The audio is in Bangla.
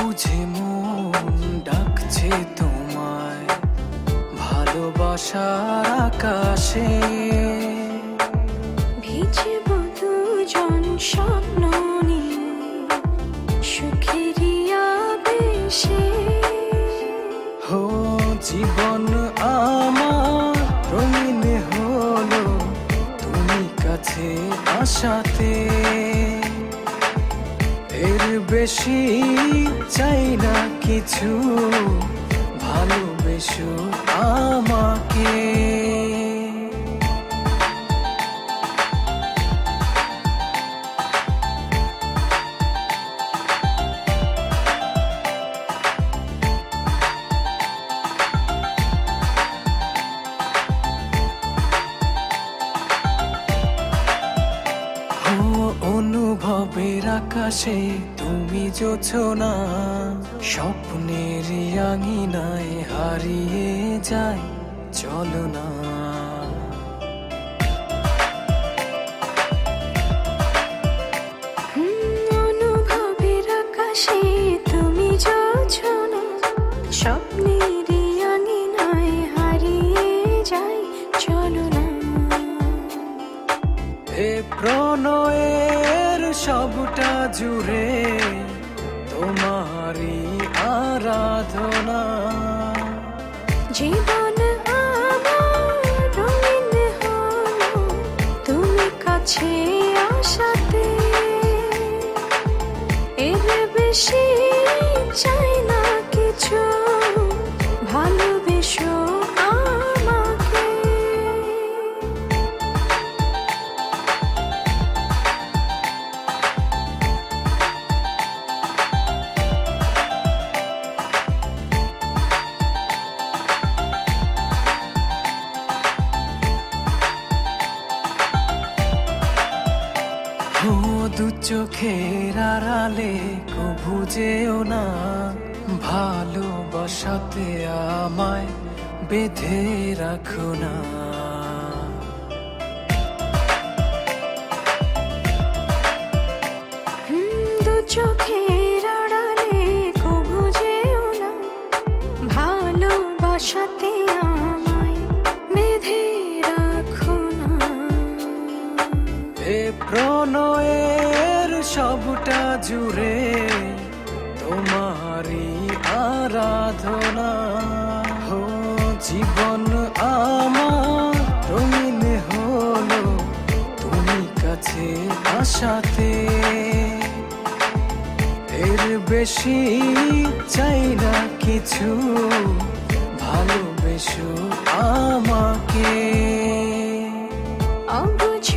বুঝে মন ডাকছে তোমায় ভালোবাসার আকাশে। ভিজব দুজন স্বপ্ন নিয়ে সুখেরই আবেশে। হো জীবন আমার রঙিন হলো তুমি কাছে আসাতে। এর বেশি চাই না কিছু, ভালোবেসো আমাকে। অনুভবের আকাশে তুমি জোছনা, স্বপ্নের আঙিনায় হারিয়ে যায় চলো না। অনুভবের আকাশে তুমি জোছনা, স্বপ্নের আঙিনায় হারিয়ে যায় চলো না। এ প্রণয়ের সবটা জুড়ে তোমারই আরাধনা। জীবন আমার রঙিন হলো তুমি কাছে আসাতে। এর বেশি চাই না কিছু, ভালোবেসো আমাকে। দু চোখের আড়ালে কভু যেও না, ভালোবাসাতে আমায় বেঁধে রাখো না। দু চোখের আড়ালে কভু যেও না, ভালোবাসাতে আমায় বেঁধে রাখো না। এ প্রণয়ের সবটা জুড়ে তোমারই আরাধনা। হো জীবন আমার রঙিন হলো তুমি কাছে আসাতে। এর বেশি চাই না কিছু, ভালোবেসো আমাকে। অবুঝ